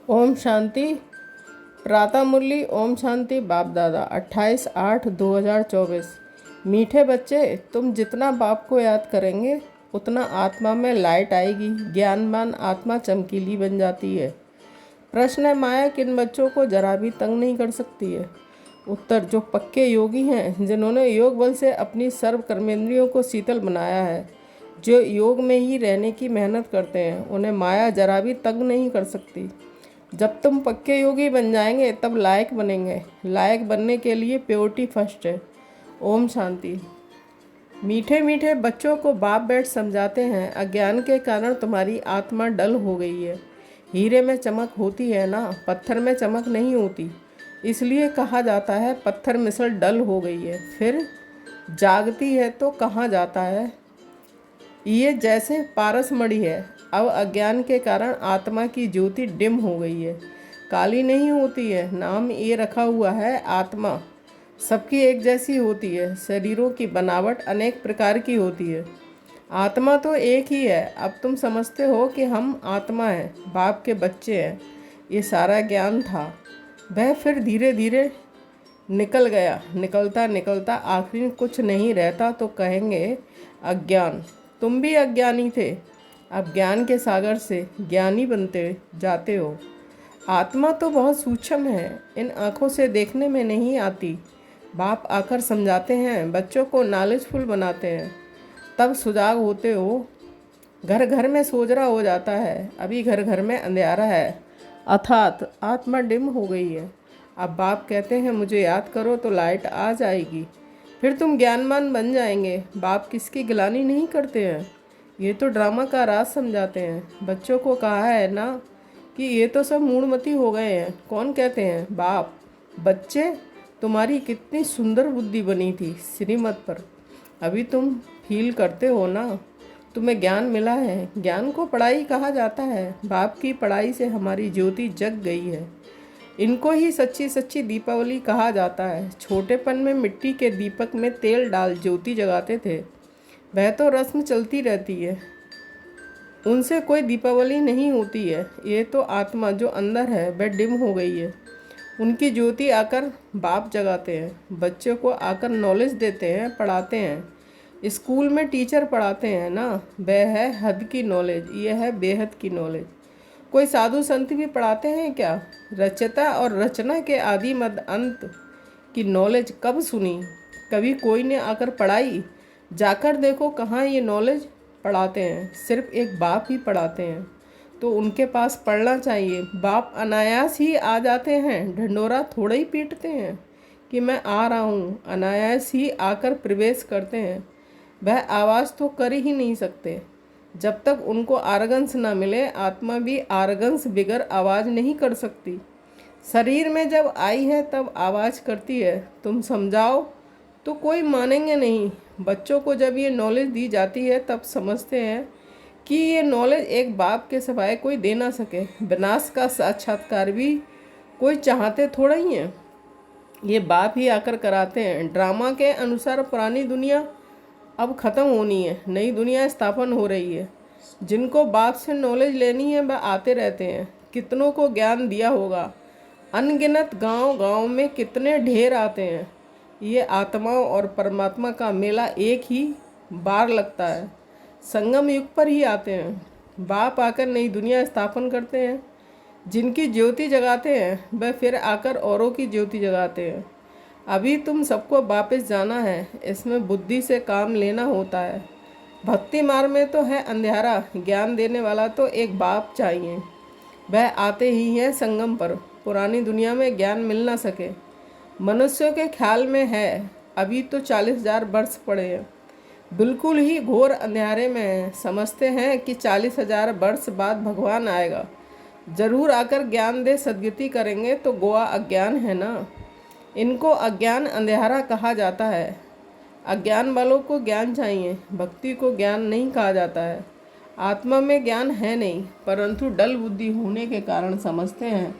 ओम शांति। प्रातः मुरली ओम शांति बाप दादा 28/8/2024। मीठे बच्चे, तुम जितना बाप को याद करेंगे उतना आत्मा में लाइट आएगी, ज्ञानवान आत्मा चमकीली बन जाती है। प्रश्न है, माया किन बच्चों को जरा भी तंग नहीं कर सकती है? उत्तर, जो पक्के योगी हैं, जिन्होंने योग बल से अपनी सर्व कर्मेंद्रियों को शीतल बनाया है, जो योग में ही रहने की मेहनत करते हैं, उन्हें माया जरा भी तंग नहीं कर सकती। जब तुम पक्के योगी बन जाएंगे तब लायक बनेंगे। लायक बनने के लिए प्योरिटी फर्स्ट है। ओम शांति। मीठे मीठे बच्चों को बाप बैठ समझाते हैं, अज्ञान के कारण तुम्हारी आत्मा डल हो गई है। हीरे में चमक होती है ना, पत्थर में चमक नहीं होती। इसलिए कहा जाता है पत्थर मिसल डल हो गई है, फिर जागती है तो कहाँ जाता है। ये जैसे पारस मणि है, अब अज्ञान के कारण आत्मा की ज्योति डिम हो गई है। काली नहीं होती है, नाम ये रखा हुआ है आत्मा। सबकी एक जैसी होती है, शरीरों की बनावट अनेक प्रकार की होती है। आत्मा तो एक ही है। अब तुम समझते हो कि हम आत्मा हैं, बाप के बच्चे हैं। ये सारा ज्ञान था, वह फिर धीरे धीरे निकल गया। निकलता निकलता आखिर कुछ नहीं रहता तो कहेंगे अज्ञान। तुम भी अज्ञानी थे, अब ज्ञान के सागर से ज्ञानी बनते जाते हो। आत्मा तो बहुत सूक्ष्म है, इन आँखों से देखने में नहीं आती। बाप आकर समझाते हैं, बच्चों को नॉलेजफुल बनाते हैं, तब सुजाग होते हो। घर घर में सोजरा हो जाता है, अभी घर घर में अंधेरा है, अर्थात आत्मा डिम हो गई है। अब बाप कहते हैं मुझे याद करो तो लाइट आ जाएगी, फिर तुम ज्ञानवान बन जाएंगे। बाप किसकी गिलानी नहीं करते हैं, ये तो ड्रामा का राज समझाते हैं। बच्चों को कहा है ना कि ये तो सब मूढ़मती हो गए हैं। कौन कहते हैं? बाप। बच्चे, तुम्हारी कितनी सुंदर बुद्धि बनी थी श्रीमत पर, अभी तुम फील करते हो ना, तुम्हें ज्ञान मिला है। ज्ञान को पढ़ाई कहा जाता है, बाप की पढ़ाई से हमारी ज्योति जग गई है। इनको ही सच्ची सच्ची दीपावली कहा जाता है। छोटेपन में मिट्टी के दीपक में तेल डाल ज्योति जगाते थे, वह तो रस्म चलती रहती है, उनसे कोई दीपावली नहीं होती है। ये तो आत्मा जो अंदर है वह डिम हो गई है, उनकी ज्योति आकर बाप जगाते हैं। बच्चों को आकर नॉलेज देते हैं, पढ़ाते हैं। स्कूल में टीचर पढ़ाते हैं ना, वह है हद की नॉलेज, यह है बेहद की नॉलेज। कोई साधु संत भी पढ़ाते हैं क्या? रचयिता और रचना के आदि मध्य अंत की नॉलेज कब सुनी? कभी कोई ने आकर पढ़ाई? जाकर देखो कहाँ ये नॉलेज पढ़ाते हैं। सिर्फ एक बाप ही पढ़ाते हैं, तो उनके पास पढ़ना चाहिए। बाप अनायास ही आ जाते हैं, ढंडोरा थोड़ा ही पीटते हैं कि मैं आ रहा हूँ। अनायास ही आकर प्रवेश करते हैं, वह आवाज़ तो कर ही नहीं सकते। जब तक उनको आर्गन्स ना मिले, आत्मा भी आर्गन्स बिगर आवाज़ नहीं कर सकती। शरीर में जब आई है तब आवाज़ करती है। तुम समझाओ तो कोई मानेंगे नहीं। बच्चों को जब ये नॉलेज दी जाती है तब समझते हैं कि ये नॉलेज एक बाप के सिवाय कोई दे ना सके। विनाश का साक्षात्कार भी कोई चाहते थोड़ा ही है, ये बाप ही आकर कराते हैं। ड्रामा के अनुसार पुरानी दुनिया अब ख़त्म होनी है, नई दुनिया स्थापन हो रही है। जिनको बाप से नॉलेज लेनी है वह आते रहते हैं। कितनों को ज्ञान दिया होगा, अनगिनत गांव गांव में कितने ढेर आते हैं। ये आत्माओं और परमात्मा का मेला एक ही बार लगता है, संगम युग पर ही आते हैं। बाप आकर नई दुनिया स्थापन करते हैं। जिनकी ज्योति जगाते हैं वह फिर आकर औरों की ज्योति जगाते हैं। अभी तुम सबको वापस जाना है, इसमें बुद्धि से काम लेना होता है। भक्ति मार्ग में तो है अंधेरा, ज्ञान देने वाला तो एक बाप चाहिए, वह आते ही हैं संगम पर। पुरानी दुनिया में ज्ञान मिल ना सके, मनुष्यों के ख्याल में है अभी तो 40,000 वर्ष पड़े हैं, बिल्कुल ही घोर अंधेरे में है। समझते हैं कि 40,000 वर्ष बाद भगवान आएगा, जरूर आकर ज्ञान दे सद्गति करेंगे। तो गोवा अज्ञान है ना, इनको अज्ञान अंधेरा कहा जाता है। अज्ञान वालों को ज्ञान चाहिए, भक्ति को ज्ञान नहीं कहा जाता है। आत्मा में ज्ञान है नहीं, परंतु डल बुद्धि होने के कारण समझते हैं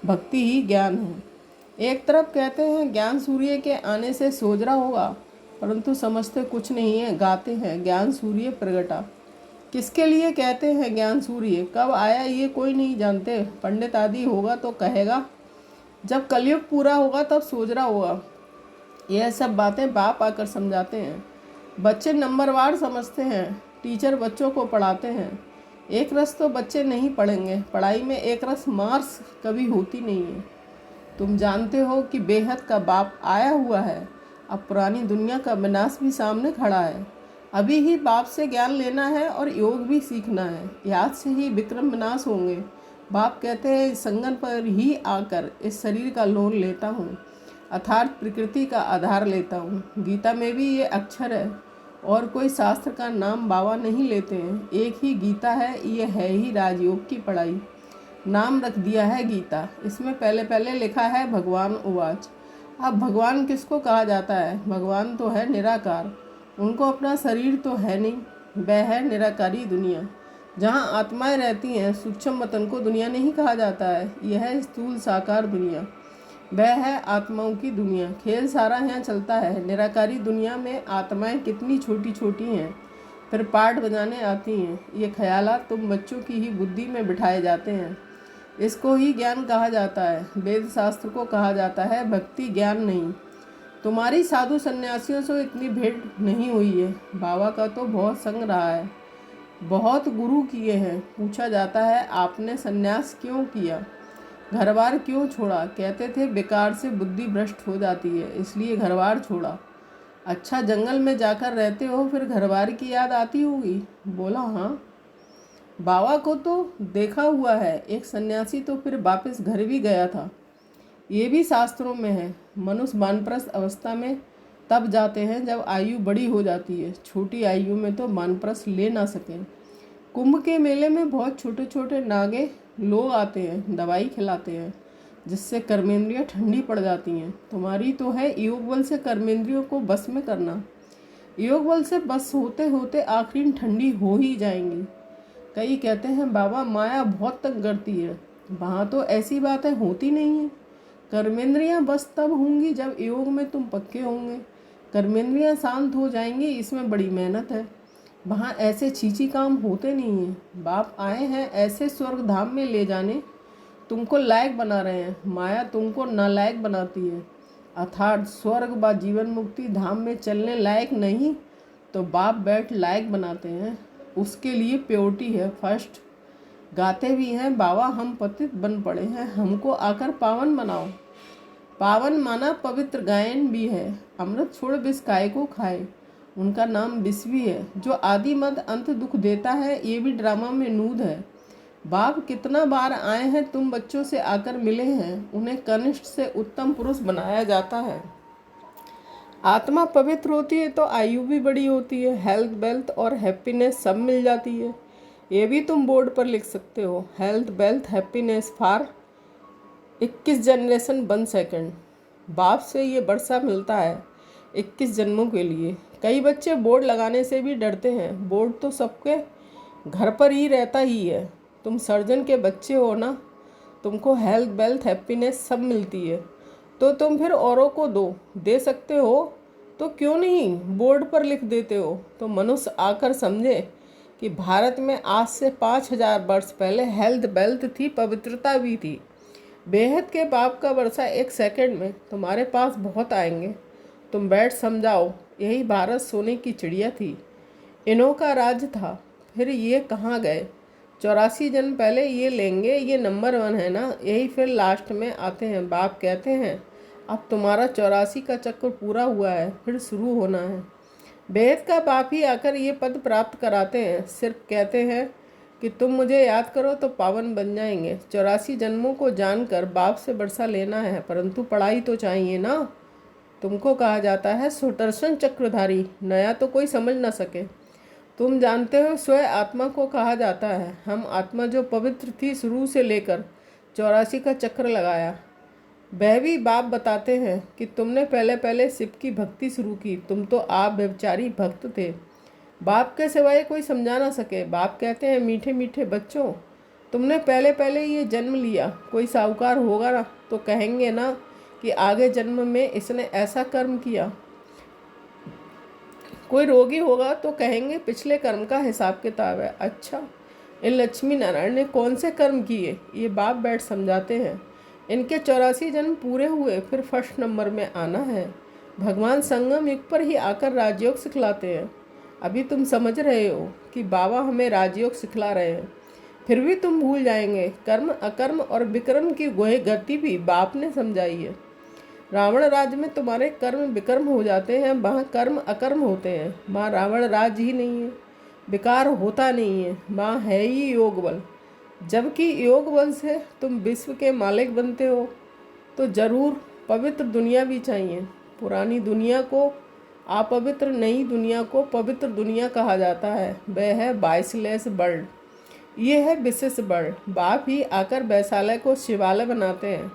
भक्ति ही ज्ञान है। एक तरफ कहते हैं ज्ञान सूर्य के आने से सोजरा होगा, परंतु समझते कुछ नहीं है। गाते हैं ज्ञान सूर्य प्रगटा, किसके लिए कहते हैं ज्ञान सूर्य, कब आया ये कोई नहीं जानते। पंडित आदि होगा तो कहेगा, जब कलयुग पूरा होगा तब सोच रहा होगा। यह सब बातें बाप आकर समझाते हैं। बच्चे नंबरवार समझते हैं, टीचर बच्चों को पढ़ाते हैं। एक रस तो बच्चे नहीं पढ़ेंगे, पढ़ाई में एक रस मार्क्स कभी होती नहीं है। तुम जानते हो कि बेहद का बाप आया हुआ है। अब पुरानी दुनिया का विनाश भी सामने खड़ा है। अभी ही बाप से ज्ञान लेना है और योग भी सीखना है। याद से ही विक्रम विनाश होंगे। बाप कहते हैं, इस संगन पर ही आकर इस शरीर का लोन लेता हूँ, अर्थात प्रकृति का आधार लेता हूँ। गीता में भी ये अक्षर है और कोई शास्त्र का नाम बाबा नहीं लेते हैं। एक ही गीता है, ये है ही राजयोग की पढ़ाई। नाम रख दिया है गीता। इसमें पहले पहले लिखा है भगवान उवाच। अब भगवान किसको कहा जाता है? भगवान तो है निराकार, उनको अपना शरीर तो है नहीं। वह है निराकारी दुनिया, जहाँ आत्माएं रहती हैं। सूक्ष्म वतन को दुनिया नहीं कहा जाता है, यह है स्थूल साकार दुनिया। वह है आत्माओं की दुनिया। खेल सारा यहाँ चलता है। निराकारी दुनिया में आत्माएं कितनी छोटी छोटी हैं, फिर पाठ बजाने आती हैं। ये ख्यालात तुम बच्चों की ही बुद्धि में बिठाए जाते हैं। इसको ही ज्ञान कहा जाता है। वेद शास्त्र को कहा जाता है भक्ति, ज्ञान नहीं। तुम्हारी साधु सन्यासियों से इतनी भेंट नहीं हुई है। बाबा का तो बहुत संग रहा है, बहुत गुरु किए हैं। पूछा जाता है, आपने सन्यास क्यों किया, घर बार क्यों छोड़ा? कहते थे बेकार से बुद्धि भ्रष्ट हो जाती है, इसलिए घर बार छोड़ा। अच्छा, जंगल में जाकर रहते हो, फिर घर बार की याद आती होगी। बोला हाँ, बाबा को तो देखा हुआ है। एक सन्यासी तो फिर वापस घर भी गया था। ये भी शास्त्रों में है। मनुष्य वानप्रस्थ अवस्था में तब जाते हैं जब आयु बड़ी हो जाती है। छोटी आयु में तो वानप्रस्थ ले ना सकें। कुंभ के मेले में बहुत छोटे छोटे नागे लोग आते हैं, दवाई खिलाते हैं, जिससे कर्मेंद्रियाँ ठंडी पड़ जाती हैं। तुम्हारी तो है योग बल से कर्मेंद्रियों को बस में करना। योग बल से बस होते होते आखिरी ठंडी हो ही जाएंगी। कई कहते हैं बाबा माया बहुत तंग करती है। वहाँ तो ऐसी बातें होती नहीं है। कर्मेंद्रियाँ बस तब होंगी जब योग में तुम पक्के होंगे। कर्मेंद्रियाँ शांत हो जाएंगी, इसमें बड़ी मेहनत है। वहाँ ऐसे छींची काम होते नहीं हैं। बाप आए हैं ऐसे स्वर्ग धाम में ले जाने, तुमको लायक बना रहे हैं। माया तुमको नालायक बनाती है। अर्थात स्वर्ग व जीवन मुक्ति धाम में चलने लायक नहीं तो बाप बैठ लायक बनाते हैं। उसके लिए प्योरिटी है फर्स्ट। गाते भी हैं, बाबा हम पतित बन पड़े हैं, हमको आकर पावन बनाओ। पावन माना पवित्र गायन भी है। अमृत छोड़ विष काय को खाए, उनका नाम विष भी है। जो आदि मद अंत दुख देता है, ये भी ड्रामा में नूद है। बाप कितना बार आए हैं, तुम बच्चों से आकर मिले हैं। उन्हें कनिष्ठ से उत्तम पुरुष बनाया जाता है। आत्मा पवित्र होती है तो आयु भी बड़ी होती है, हेल्थ वेल्थ और हैप्पीनेस सब मिल जाती है। ये भी तुम बोर्ड पर लिख सकते हो, health wealth happiness for 21 generation 1 second. बाप से ये वर्षा मिलता है 21 जन्मों के लिए। कई बच्चे बोर्ड लगाने से भी डरते हैं। बोर्ड तो सबके घर पर ही रहता ही है। तुम सर्जन के बच्चे हो ना, तुमको हेल्थ वेल्थ हैप्पीनेस सब मिलती है, तो तुम फिर औरों को दे सकते हो तो क्यों नहीं बोर्ड पर लिख देते हो। तो मनुष्य आकर समझे कि भारत में आज से 5000 वर्ष पहले हेल्थ वेल्थ थी, पवित्रता भी थी। बेहद के बाप का वर्षा 1 सेकंड में तुम्हारे पास बहुत आएंगे। तुम बैठ समझाओ, यही भारत सोने की चिड़िया थी, इन्हों का राज था, फिर ये कहाँ गए? 84 जन्म पहले ये लेंगे, ये नंबर 1 है ना, यही फिर लास्ट में आते हैं। बाप कहते हैं अब तुम्हारा 84 का चक्कर पूरा हुआ है, फिर शुरू होना है। बेहद का बाप ही आकर ये पद प्राप्त कराते हैं। सिर्फ कहते हैं कि तुम मुझे याद करो तो पावन बन जाएंगे। 84 जन्मों को जानकर बाप से वर्षा लेना है, परंतु पढ़ाई तो चाहिए ना। तुमको कहा जाता है सुदर्शन चक्रधारी, नया तो कोई समझ ना सके। तुम जानते हो स्वयं आत्मा को कहा जाता है। हम आत्मा जो पवित्र थी शुरू से लेकर 84 का चक्र लगाया। वह भी बाप बताते हैं कि तुमने पहले पहले शिव की भक्ति शुरू की, तुम तो आप व्यभिचारी भक्त थे, बाप के सिवाय कोई समझा ना सके। बाप कहते हैं मीठे मीठे बच्चों, तुमने पहले पहले ये जन्म लिया। कोई साहूकार होगा ना तो कहेंगे ना कि आगे जन्म में इसने ऐसा कर्म किया। कोई रोगी होगा तो कहेंगे पिछले कर्म का हिसाब किताब है। अच्छा, इन लक्ष्मी नारायण ने कौन से कर्म किए, ये बाप बैठ समझाते हैं। इनके 84 जन्म पूरे हुए, फिर फर्स्ट नंबर में आना है। भगवान संगम युग पर ही आकर राजयोग सिखलाते हैं। अभी तुम समझ रहे हो कि बाबा हमें राजयोग सिखला रहे हैं, फिर भी तुम भूल जाएंगे। कर्म अकर्म और विकर्म की गति भी बाप ने समझाई है। रावण राज्य में तुम्हारे कर्म विकर्म हो जाते हैं, वहाँ कर्म अकर्म होते हैं। वहाँ रावण राज्य ही नहीं है, विकार होता नहीं है, वहाँ है ही योग बल। जबकि योग बल से तुम विश्व के मालिक बनते हो, तो जरूर पवित्र दुनिया भी चाहिए। पुरानी दुनिया को अपवित्र, नई दुनिया को पवित्र दुनिया कहा जाता है। वह है बाइसलेस वर्ल्ड, ये है विशेष वर्ल्ड। बाप ही आकर वैशालय को शिवालय बनाते हैं।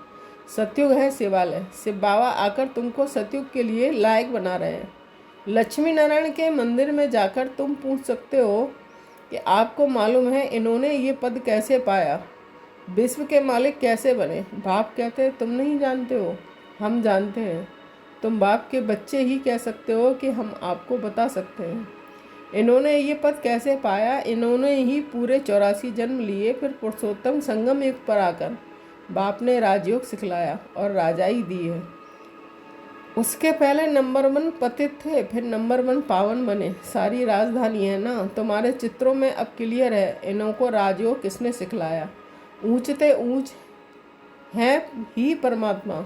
सतयुग है शिवालय, शिव बाबा आकर तुमको सतयुग के लिए लायक बना रहे हैं। लक्ष्मी नारायण के मंदिर में जाकर तुम पूछ सकते हो कि आपको मालूम है इन्होंने ये पद कैसे पाया, विश्व के मालिक कैसे बने। बाप कहते हैं तुम नहीं जानते हो, हम जानते हैं। तुम बाप के बच्चे ही कह सकते हो कि हम आपको बता सकते हैं। इन्होंने ये पद कैसे पाया, इन्होंने ही पूरे 84 जन्म लिए, फिर पुरुषोत्तम संगम युग पर आकर बाप ने राजयोग सिखलाया और राजाई दी है। उसके पहले नंबर 1 पतित थे, फिर नंबर 1 पावन बने। सारी राजधानी है ना तुम्हारे चित्रों में, अब क्लियर है इनको राजयोग किसने सिखलाया। ऊंचते ऊंच है ही परमात्मा,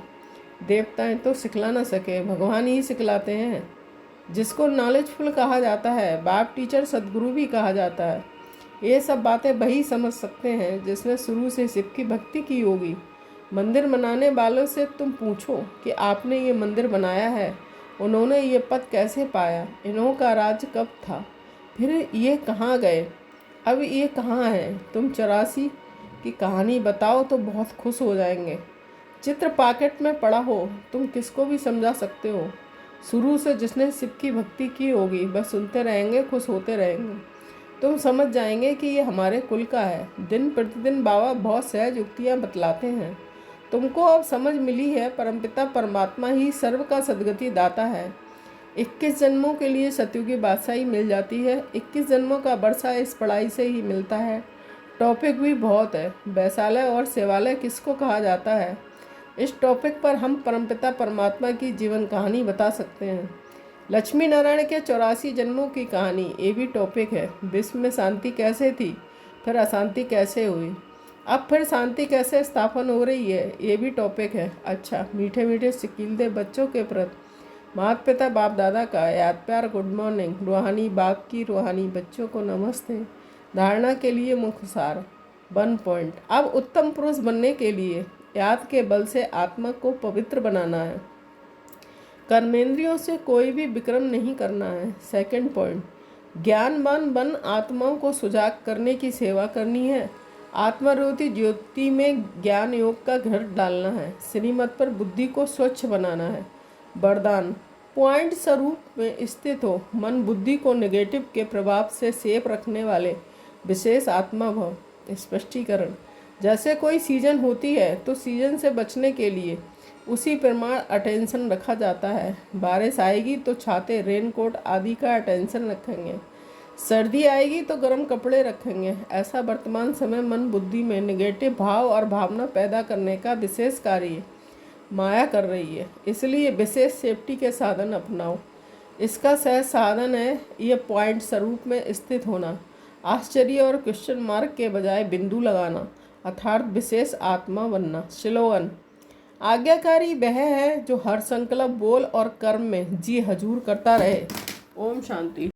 देवताएं तो सिखला ना सके, भगवान ही सिखलाते हैं। जिसको नॉलेजफुल कहा जाता है, बाप टीचर सदगुरु भी कहा जाता है। ये सब बातें वही समझ सकते हैं जिसने शुरू से शिव की भक्ति की होगी। मंदिर बनाने वालों से तुम पूछो कि आपने ये मंदिर बनाया है, उन्होंने ये पद कैसे पाया, इन्हों का राज कब था, फिर ये कहाँ गए, अब ये कहाँ हैं। तुम 84 की कहानी बताओ तो बहुत खुश हो जाएंगे। चित्र पॉकेट में पड़ा हो, तुम किसको भी समझा सकते हो। शुरू से जिसने शिव की भक्ति की होगी बस सुनते रहेंगे, खुश होते रहेंगे। तुम समझ जाएंगे कि ये हमारे कुल का है। दिन प्रतिदिन बाबा बहुत सहज युक्तियाँ बतलाते हैं। तुमको अब समझ मिली है, परमपिता परमात्मा ही सर्व का सद्गति दाता है। 21 जन्मों के लिए सतयुगी बादशाही मिल जाती है। 21 जन्मों का वर्षा इस पढ़ाई से ही मिलता है। टॉपिक भी बहुत है। वैशालय और शिवालय किसको कहा जाता है, इस टॉपिक पर हम परमपिता परमात्मा की जीवन कहानी बता सकते हैं। लक्ष्मी नारायण के 84 जन्मों की कहानी, ये भी टॉपिक है। विश्व में शांति कैसे थी, फिर अशांति कैसे हुई, अब फिर शांति कैसे स्थापन हो रही है, ये भी टॉपिक है। अच्छा, मीठे मीठे सिकीलदे बच्चों के प्रति माता पिता बाप दादा का याद प्यार, गुड मॉर्निंग। रूहानी बाप की रूहानी बच्चों को नमस्ते। धारणा के लिए मुख्य सार 1 पॉइंट। अब उत्तम पुरुष बनने के लिए याद के बल से आत्मा को पवित्र बनाना है। कर्मेंद्रियों से कोई भी विक्रम नहीं करना है। 2 पॉइंट, ज्ञानवान बन आत्माओं को सुजाग करने की सेवा करनी है। आत्मारोति ज्योति में ज्ञान योग का घर डालना है। श्रीमत पर बुद्धि को स्वच्छ बनाना है। वरदान, पॉइंट स्वरूप में स्थित हो, मन बुद्धि को नेगेटिव के प्रभाव से सेफ रखने वाले विशेष आत्मा भव। स्पष्टीकरण, जैसे कोई सीजन होती है तो सीजन से बचने के लिए उसी प्रमाण अटेंशन रखा जाता है। बारिश आएगी तो छाते, रेनकोट आदि का अटेंशन रखेंगे। सर्दी आएगी तो गर्म कपड़े रखेंगे। ऐसा वर्तमान समय मन बुद्धि में नेगेटिव भाव और भावना पैदा करने का विशेष कार्य माया कर रही है। इसलिए विशेष सेफ्टी के साधन अपनाओ। इसका सहज साधन है ये पॉइंट स्वरूप में स्थित होना। आश्चर्य और क्वेश्चन मार्क के बजाय बिंदु लगाना, अर्थात विशेष आत्मा बनना। स्लोगन, आज्ञाकारी वह है जो हर संकल्प, बोल और कर्म में जी हजूर करता रहे। ओम शांति।